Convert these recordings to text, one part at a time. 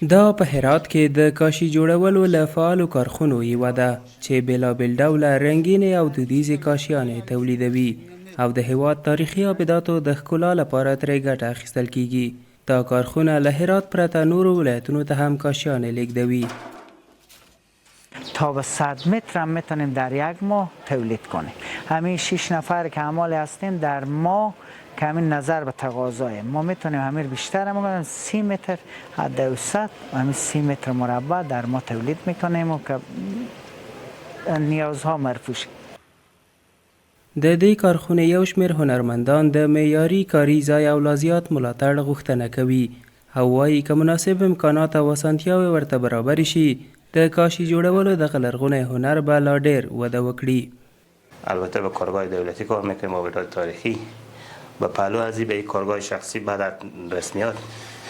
دا په هرات کې د کاشي جوړولو له فعالو کارخونو یوه ده چې بېلابېل ډوله رنګینې او دودیزې کاشیانې تولیدوي او د هېواد تاریخي آبداتو د ښکلا لپاره ترې ګټه اخیستل کیږي. دا کارخونه له هرات پرته نورو ولایتونو ته هم کاشیانې لیږدوي. تا به 100 متر هم میتونیم در یک ماه تولید کنیم. همین 6 نفر که عمال هستیم در ماه که همین نظر به تقاضای ما میتونیم همین بیشتر هم کنیم. 30 متر حد اوسط و همین 30 متر مربع در ما تولید میکنیم و که نیازها مرفوع شد. د دې کارخونې یو شمېر هنرمندان د معیاري کاري ځای او لازیات ملاتړ غوښتنه کوي او وایي که مناسب امکانات او اسانتیاوې ورته برابرې شي د کاشي جوړولو دغه لرغونی هنر به لا ډېر وده وکړي. البته به کارگاه دولتی کار میکنیم و آبدات تاریخی به پهلو ازی به یک کارگاه شخصی بعد از رسمیات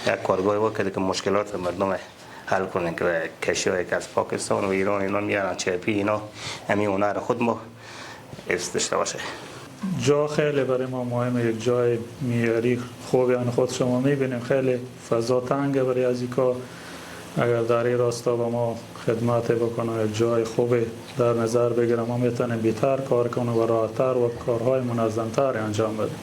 یک کارگاه وکرده که مشکلات مردم حل کنیم که کشی‌هایی که از پاکستان و ایران اینا میارن چرپی اینا همین هنر خود ما داشته باشه. جا خیلی برای ما مهمه، یک جای معیاری خوبی آن خود شما میبینیم خیلی فضا تنگه برای از این کار. اگر در این راستا با ما خدمت بکنه یک جای خوبی در نظر بگیرم ما میتونیم بیتر کار کنیم و راحتر و کارهای منظمتر انجام بدیم.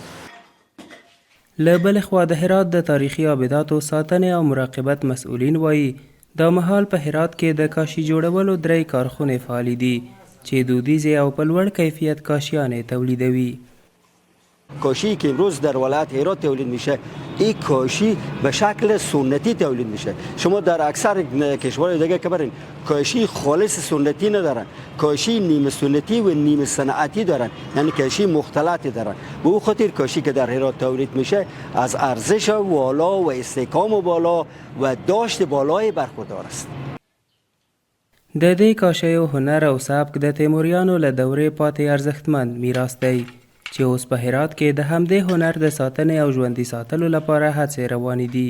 له بلې خوا د هرات د تاریخي آبداتو ساتنې او مراقبت مسؤلین وایي دا مهال په هرات کې د کاشي جوړولو 3 کارخونې فعالې دي چې دودیزې او په لوړ کیفیت کاشیانې تولیدوي. کاشی که امروز در ولایت هرات تولید میشه این کاشی به شکل سنتی تولید میشه. شما در اکثر کشورهای دیگه که برین کاشی خالص سنتی ندارن، کاشی نیمه سنتی و نیمه صنعتی دارن، یعنی کاشی مختلطی دارن. به او خاطر کاشی که در هرات تولید میشه از ارزش والا و استحکام بالا و داشت بالای برخوردار است. د دې کاشیو هنر او سبک د تیموریانو له دورې پاتې ارزښتمند میراث دی چې اوس په هرات کې د همدې هنر د ساتنې او ژوندي ساتلو لپاره هڅې روانې دي.